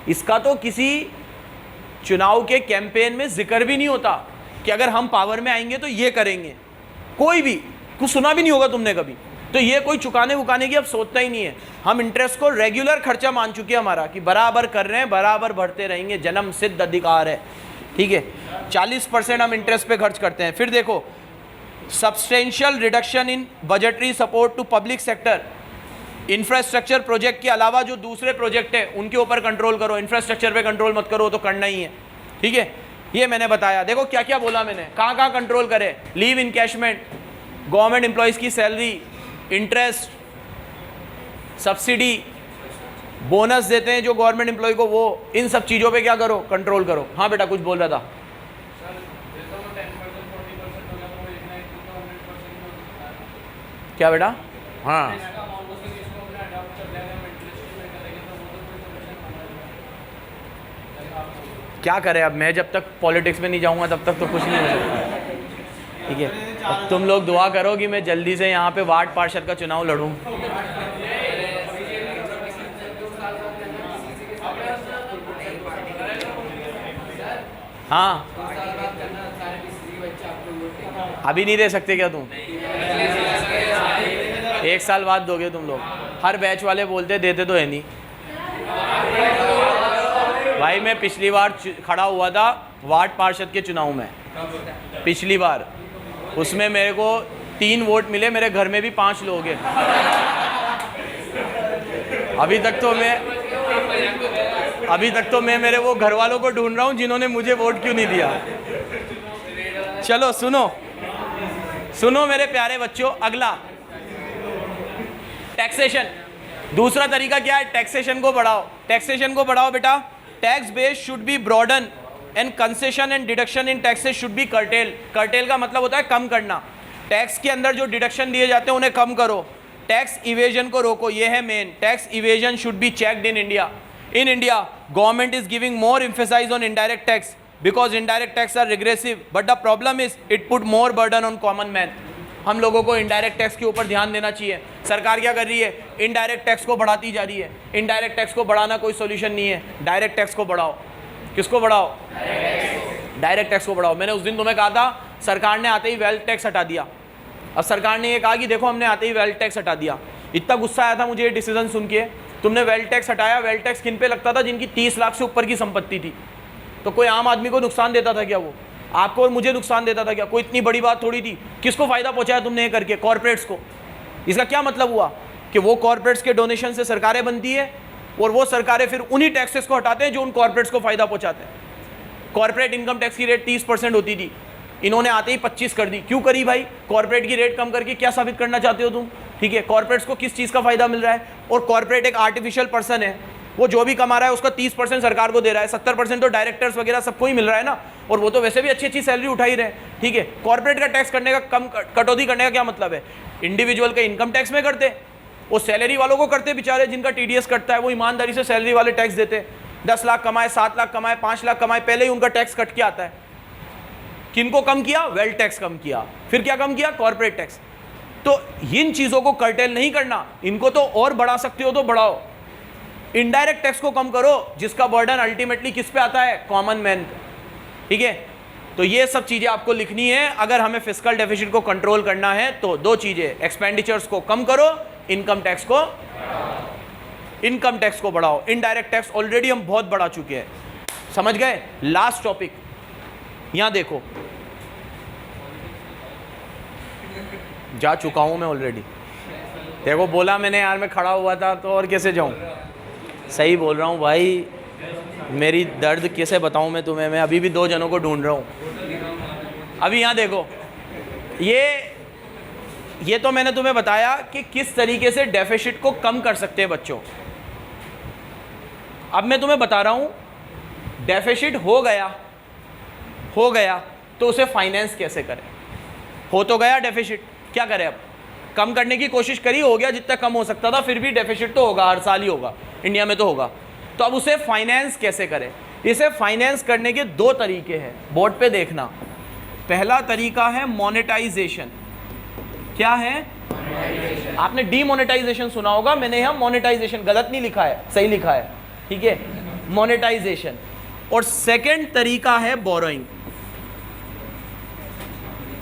इसका तो किसी चुनाव के कैंपेन में जिक्र भी नहीं होता कि अगर हम पावर में आएंगे तो ये करेंगे। कोई भी कुछ सुना भी नहीं होगा तुमने कभी। तो ये कोई चुकाने वुकाने की अब सोचता ही नहीं है। हम इंटरेस्ट को रेगुलर खर्चा मान चुके हैं हमारा, कि बराबर कर रहे हैं, बराबर भरते रहेंगे, जन्म सिद्ध अधिकार है। ठीक है, 40% हम इंटरेस्ट पे खर्च करते हैं। फिर देखो, substantial reduction in budgetary support to public sector. Infrastructure project के अलावा जो दूसरे प्रोजेक्ट है उनके ऊपर कंट्रोल करो, इंफ्रास्ट्रक्चर पे कंट्रोल मत करो, तो करना ही है। ठीक है, ये मैंने बताया। देखो क्या क्या बोला मैंने, कहाँ कहाँ कंट्रोल करे। लीव इनकैशमेंट, गवर्नमेंट एम्प्लॉयज़ की सैलरी, इंटरेस्ट, सब्सिडी, बोनस देते हैं जो गवर्नमेंट एम्प्लॉय को, वो इन सब चीज़ों पे क्या करो? कंट्रोल करो। हाँ बेटा कुछ बोल रहा था। क्या बेटा? हाँ क्या करें अब, मैं जब तक पॉलिटिक्स में नहीं जाऊंगा तब तक तो कुछ नहीं हो सकता। ठीक है, अब तुम लोग दुआ करो कि मैं जल्दी से यहाँ पे वार्ड पार्षद का चुनाव लड़ूं। हाँ, अभी नहीं दे सकते क्या तुम? 1 साल बाद दोगे तुम लोग। हर बैच वाले बोलते देते तो है नहीं। भाई मैं पिछली बार खड़ा हुआ था वार्ड पार्षद के चुनाव में, पिछली बार, उसमें मेरे को 3 वोट मिले। मेरे घर में भी 5 लोग हैं। अभी तक तो मैं मेरे वो घर वालों को ढूंढ रहा हूँ जिन्होंने मुझे वोट क्यों नहीं दिया। चलो सुनो मेरे प्यारे बच्चों, अगला टैक्सेशन। दूसरा तरीका क्या है? टैक्सेशन को बढ़ाओ। टैक्सेशन को बढ़ाओ बेटा। Tax base should be broaden and concession and deduction in taxes should be curtail. Curtail का मतलब होता है कम करना। टैक्स के अंदर जो डिडक्शन दिए जाते हैं उन्हें कम करो। टैक्स इवेजन को रोको, ये है main. Tax evasion should be checked in India. In India, government is giving more emphasis on indirect tax because indirect tax are regressive. But the problem is it put more burden on common man. हम लोगों को indirect tax के ऊपर ध्यान देना चाहिए। सरकार क्या कर रही है? indirect tax को बढ़ाती जा रही है। indirect tax को बढ़ाना कोई solution नहीं है। direct tax को बढ़ाओ। किसको बढ़ाओ? direct tax को बढ़ाओ। मैंने उस दिन तुम्हें कहा था सरकार ने आते ही wealth tax हटा दिया। अब सरकार ने ये कहा कि देखो हमने आते ही wealth tax हटा दिया। इतना गुस्सा आया था मुझे ये डिसीजन सुन के। तुमने वेल्थ टैक्स हटाया। वेल्थ टैक्स किन पे लगता था? जिनकी 30 लाख से ऊपर की संपत्ति थी। तो कोई आम आदमी को नुकसान देता था क्या? वो आपको और मुझे नुकसान देता था क्या? कोई इतनी बड़ी बात थोड़ी थी। किसको फायदा पहुंचाया तुमने ये करके? कॉर्पोरेट्स को। इसका क्या मतलब हुआ कि वो कॉर्पोरेट्स के डोनेशन से सरकारें बनती है और वो सरकारें फिर उन्हीं टैक्सेस को हटाते हैं जो उन कॉर्पोरेट्स को फायदा पहुंचाते हैं। कॉर्पोरेट इनकम टैक्स की रेट 30% होती थी, इन्होंने आते ही 25 कर दी। क्यों करी भाई? कॉर्पोरेट की रेट कम करके क्या साबित करना चाहते हो तुम? ठीक है, कॉर्पोरेट्स को किस चीज़ का फायदा मिल रहा है? और कॉर्पोरेट एक आर्टिफिशियल पर्सन है, वो जो भी कमा रहा है उसका 30% सरकार को दे रहा है, 70% तो डायरेक्टर्स वगैरह सबको ही मिल रहा है ना, और वो तो वैसे भी अच्छी अच्छी सैलरी उठा ही रहे। ठीक है, कॉर्पोरेट का टैक्स करने का, कम कटौती करने का क्या मतलब है? इंडिविजुअल के इनकम टैक्स में करते, वो सैलरी वालों को करते, बेचारे जिनका TDS कटता है वो ईमानदारी से सैलरी वाले टैक्स देते। 10 लाख कमाए, 7 लाख कमाए, 5 लाख कमाए, पहले ही उनका टैक्स कट के आता है। किनको कम किया? वेल्थ टैक्स कम किया। फिर क्या कम किया? Corporate tax. तो इन चीजों को कर्टेल नहीं करना, इनको तो और बढ़ा सकते हो तो बढ़ाओ। इनडायरेक्ट टैक्स को कम करो, जिसका बर्डन अल्टीमेटली किस पे आता है? Common man. ठीक है, तो ये सब चीजें आपको लिखनी है अगर हमें फिस्कल डेफिसिट को कंट्रोल करना है। तो 2 चीजें, एक्सपेंडिचर्स को कम करो, इनकम टैक्स को बढ़ाओ। इनडायरेक्ट टैक्स ऑलरेडी हम बहुत बढ़ा चुके हैं, समझ गए? लास्ट टॉपिक यहां देखो, जा चुका हूं मैं ऑलरेडी। देखो बोला मैंने यार, मैं खड़ा हुआ था तो और कैसे जाऊं? सही बोल रहा हूं भाई, मेरी दर्द कैसे बताऊं मैं तुम्हें? मैं अभी भी 2 जनों को ढूंढ रहा हूं। अभी यहाँ देखो, ये तो मैंने तुम्हें बताया कि किस तरीके से डेफिसिट को कम कर सकते हैं बच्चों। अब मैं तुम्हें बता रहा हूँ, डेफिसिट हो गया तो उसे फाइनेंस कैसे करें। हो तो गया डेफिसिट, क्या करें अब? कम करने की कोशिश करी, हो गया जितना कम हो सकता था, फिर भी डेफिसिट तो होगा, हर साल ही होगा, इंडिया में तो होगा। तो अब उसे फाइनेंस कैसे करें? इसे फाइनेंस करने के दो तरीके हैं, बोर्ड पे देखना। पहला तरीका है मोनेटाइजेशन। क्या है? आपने डीमोनेटाइजेशन सुना होगा, मैंने यहाँ मोनेटाइजेशन गलत नहीं लिखा है, सही लिखा है, ठीक है, मोनेटाइजेशन। और सेकंड तरीका है बोरोइंग।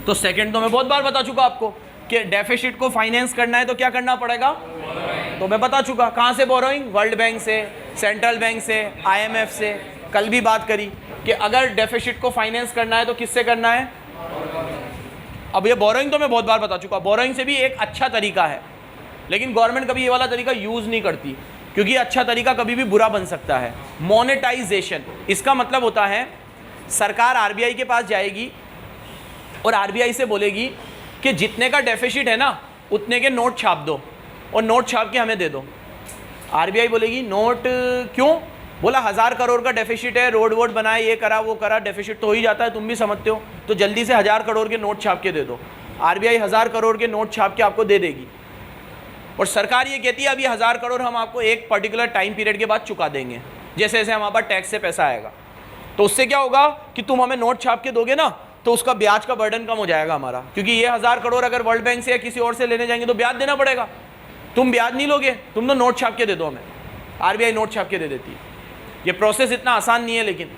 तो सेकंड तो मैं बहुत बार बता चुका आपको कि डेफिसिट को फाइनेंस करना है तो क्या करना पड़ेगा, तो मैं बता चुका। कहां से बोरोइंग? वर्ल्ड बैंक से, सेंट्रल बैंक से, IMF से। कल भी बात करी कि अगर डेफिसिट को फाइनेंस करना है तो किससे करना है? अब ये बोरोइंग तो मैं बहुत बार बता चुका, बोरोइंग से भी एक अच्छा तरीका है, लेकिन गवर्नमेंट कभी ये वाला तरीका यूज नहीं करती, क्योंकि अच्छा तरीका कभी भी बुरा बन सकता है। मोनेटाइजेशन, इसका मतलब होता है सरकार RBI के पास जाएगी और RBI से बोलेगी कि जितने का डेफिसिट है ना उतने के नोट छाप दो और नोट छाप के हमें दे दो। RBI बोलेगी नोट क्यों? बोला 1000 करोड़ का डेफिसिट है, रोड वोड बनाए, ये करा वो करा, डेफिसिट तो हो ही जाता है, तुम भी समझते हो, तो जल्दी से 1000 करोड़ के नोट छाप के दे दो। RBI 1000 करोड़ के नोट छाप के आपको दे देगी और सरकार ये कहती है अभी 1000 करोड़ हम आपको एक पर्टिकुलर टाइम पीरियड के बाद चुका देंगे, जैसे जैसे हमारे पास टैक्स से पैसा आएगा। तो उससे क्या होगा कि तुम हमें नोट छाप के दोगे ना, तो उसका ब्याज का बर्डन कम हो जाएगा हमारा, क्योंकि ये 1000 करोड़ अगर वर्ल्ड बैंक से या किसी और से लेने जाएंगे तो ब्याज देना पड़ेगा। तुम ब्याज नहीं लोगे, तुम तो नोट छाप के दे दो हमें। RBI नोट छाप के दे देती है। ये प्रोसेस इतना आसान नहीं है, लेकिन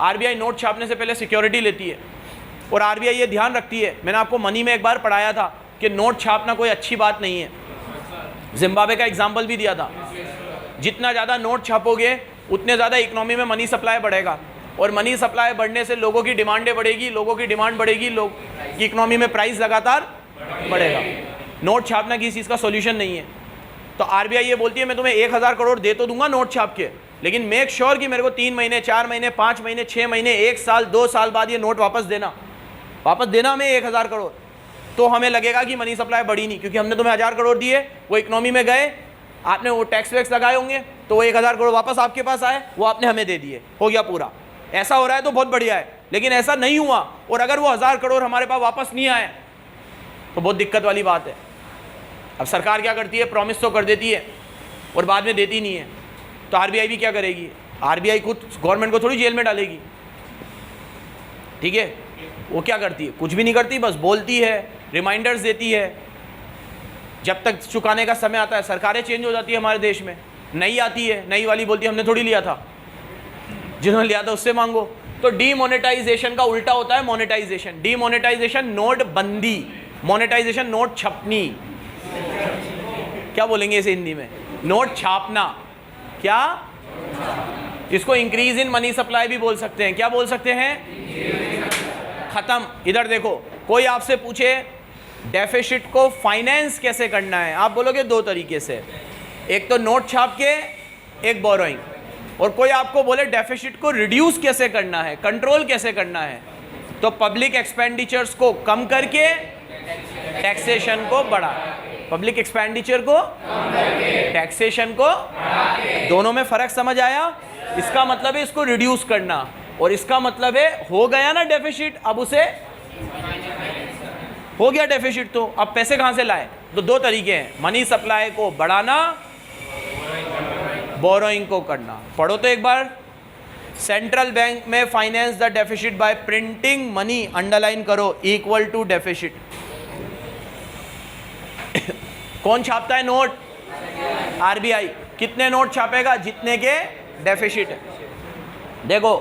RBI नोट छापने से पहले सिक्योरिटी लेती है और RBI ये ध्यान रखती है, मैंने आपको मनी में एक बार पढ़ाया था कि नोट छापना कोई अच्छी बात नहीं है। जिम्बाब्वे का एग्जाम्पल भी दिया था, जितना ज़्यादा नोट छापोगे उतने ज़्यादा इकोनॉमी में मनी सप्लाई बढ़ेगा और मनी सप्लाई बढ़ने से लोगों की डिमांडें बढ़ेगी, लोगों की डिमांड बढ़ेगी, लोग की इकोनॉमी में प्राइस लगातार बढ़ेगा। नोट छापना किसी चीज़ का सोल्यूशन नहीं है। तो RBI ये बोलती है मैं तुम्हें 1000 करोड़ दे तो दूंगा नोट छाप के, लेकिन मेक श्योर कि मेरे को 3 महीने, 4 महीने, 5 महीने, 6 महीने, 1 साल, 2 साल बाद ये नोट वापस देना हमें 1000 करोड़। तो हमें लगेगा कि मनी सप्लाई बढ़ी नहीं, क्योंकि हमने तुम्हें 1000 करोड़ दिए, वो इकोनॉमी में गए, आपने वो टैक्स वैक्स लगाए होंगे, तो वो 1000 करोड़ वापस आपके पास आए, वो आपने हमें दे दिए, हो गया पूरा। ऐसा हो रहा है तो बहुत बढ़िया है, लेकिन ऐसा नहीं हुआ और अगर वो 1000 करोड़ हमारे पास वापस नहीं आए तो बहुत दिक्कत वाली बात है। अब सरकार क्या करती है, प्रॉमिस तो कर देती है और बाद में देती नहीं है। तो RBI भी क्या करेगी, RBI खुद गवर्नमेंट को थोड़ी जेल में डालेगी, ठीक है। वो क्या करती है, कुछ भी नहीं करती, बस बोलती है, रिमाइंडर्स देती है। जब तक चुकाने का समय आता है, सरकारें चेंज हो जाती है हमारे देश में, नई आती है, नई वाली बोलती है हमने थोड़ी लिया था, जिन्होंने लिया था उससे मांगो। तो डीमोनेटाइजेशन का उल्टा होता है मोनेटाइजेशन। डीमोनेटाइजेशन नोट बंदी, मोनेटाइजेशन नोट छपनी, क्या बोलेंगे इसे हिंदी में, नोट छापना। क्या? इसको इंक्रीज इन मनी सप्लाई भी बोल सकते हैं। क्या बोल सकते हैं? खत्म। इधर देखो, कोई आपसे पूछे डेफिसिट को फाइनेंस कैसे करना है, आप बोलोगे दो तरीके से, एक तो नोट छाप के, एक बोरोइंग। और कोई आपको बोले डेफिसिट को रिड्यूस कैसे करना है, कंट्रोल कैसे करना है, तो पब्लिक एक्सपेंडिचर्स को कम करके टैक्सेशन को बढ़ा। पब्लिक एक्सपेंडिचर को, टैक्सेशन को, दोनों में फर्क समझ आया? इसका मतलब है इसको रिड्यूस करना, और इसका मतलब है हो गया ना डेफिसिट, अब उसे हो गया डेफिसिट, तो अब पैसे कहां से लाए? तो दो तरीके हैं, मनी सप्लाई को बढ़ाना, बोरोइंग को करना। पढ़ो तो एक बार, सेंट्रल बैंक में finance the deficit bye printing money, underline करो, इक्वल टू डेफिसिट। कौन छापता है नोट? RBI। कितने नोट छापेगा? जितने के डेफिसिट है। देखो,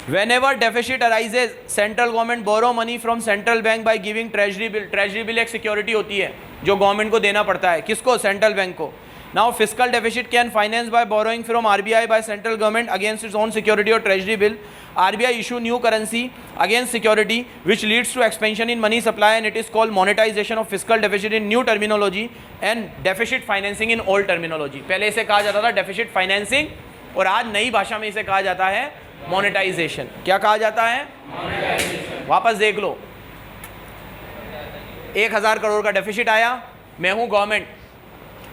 whenever deficit arises, central government borrow money from central bank by giving treasury bill। treasury bill एक सिक्योरिटी होती है जो गवर्नमेंट को देना पड़ता है, किसको? सेंट्रल बैंक को। Now fiscal deficit can finance by borrowing from RBI by central government against its own security or treasury bill। RBI issue new currency against security which leads to expansion in money supply and it is called monetization of fiscal deficit in new terminology and deficit financing in old terminology। पहले इसे कहा जाता था deficit financing और आज नई भाषा में इसे कहा जाता है मोनेटाइजेशन। क्या कहा जाता है? वापस देख लो, 1000 करोड़ का डेफिसिट आया, मैं हूँ गवर्नमेंट,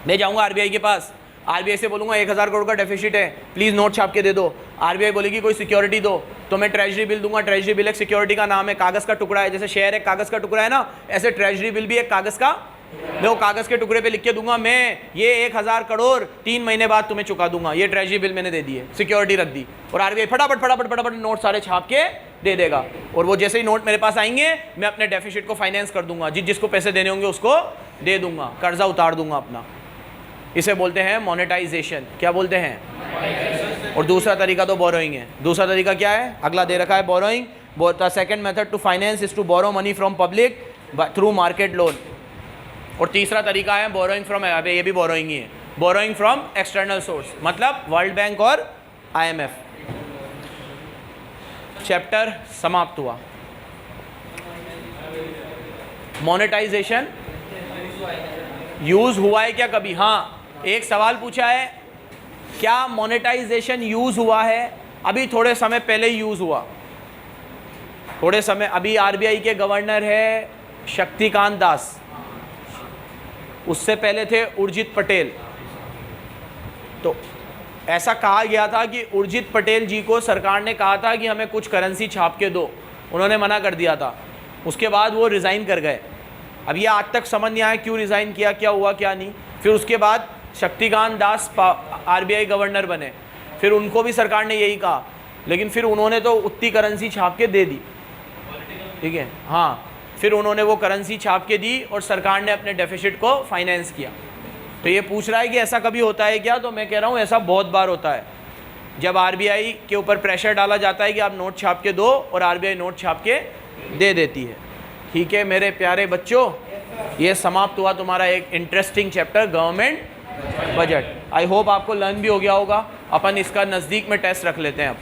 मैं जाऊँगा आरबीआई के पास, आरबीआई से बोलूँगा 1000 करोड़ का डेफिसिट है, प्लीज़ नोट छाप के दे दो। आरबीआई बोलेगी कोई सिक्योरिटी दो, तो मैं ट्रेजरी बिल दूंगा। ट्रेजरी बिल एक सिक्योरिटी का नाम है, कागज़ का टुकड़ा है, जैसे शेयर एक कागज़ का टुकड़ा है ना, ऐसे ट्रेजरी बिल भी एक कागज़ का, मैं वो कागज़ के टुकड़े पे लिख के दूंगा, मैं ये 1000 करोड़ 3 महीने बाद तुम्हें चुका दूंगा, ये ट्रेजरी बिल मैंने दे दी है, सिक्योरिटी रख दी। और आरबीआई फटाफट फटाफट फटाफट नोट सारे छाप के दे देगा, और वो जैसे ही नोट मेरे पास आएंगे मैं अपने डेफिसिट को फाइनेंस कर दूंगा, जिसको पैसे देने होंगे उसको दे दूंगा, कर्जा उतार दूंगा अपना। इसे बोलते हैं मोनेटाइजेशन। क्या बोलते हैं? और दूसरा तरीका तो बोरोइंग है। दूसरा तरीका क्या है? अगला दे रखा है borrowing. The second method to finance is to borrow money from public through market loan. और तीसरा तरीका है बोरोइंग फ्रॉम, ये भी बोरोइंग ही है, बोरोइंग फ्रॉम एक्सटर्नल सोर्स, मतलब वर्ल्ड बैंक और आईएमएफ। चैप्टर समाप्त हुआ। मोनेटाइजेशन यूज हुआ है क्या कभी? हाँ, एक सवाल पूछा है, क्या मोनेटाइजेशन यूज हुआ है? अभी थोड़े समय पहले यूज हुआ, थोड़े समय। अभी आरबीआई के गवर्नर है शक्तिकांत दास, उससे पहले थे उर्जित पटेल। तो ऐसा कहा गया था कि उर्जित पटेल जी को सरकार ने कहा था कि हमें कुछ करेंसी छाप के दो, उन्होंने मना कर दिया था। उसके बाद वो रिज़ाइन कर गए। अब ये आज तक समझ नहीं आया क्यों रिज़ाइन किया, क्या हुआ क्या नहीं। फिर उसके बाद शक्तिकांत दास आरबीआई गवर्नर बने, फिर उनको भी सरकार ने यही कहा, लेकिन फिर उन्होंने तो उतनी करेंसी छाप के दे दी, ठीक है। हाँ, फिर उन्होंने वो करेंसी छाप के दी और सरकार ने अपने डेफिसिट को फाइनेंस किया। तो ये पूछ रहा है कि ऐसा कभी होता है क्या? तो मैं कह रहा हूँ ऐसा बहुत बार होता है, जब आरबीआई के ऊपर प्रेशर डाला जाता है कि आप नोट छाप के दो, और आरबीआई नोट छाप के दे देती है। ठीक है मेरे प्यारे बच्चों, ये समाप्त हुआ तुम्हारा एक interesting chapter government budget. I hope आपको लर्न भी हो गया होगा। अपन इसका नज़दीक में टेस्ट रख लेते हैं अब।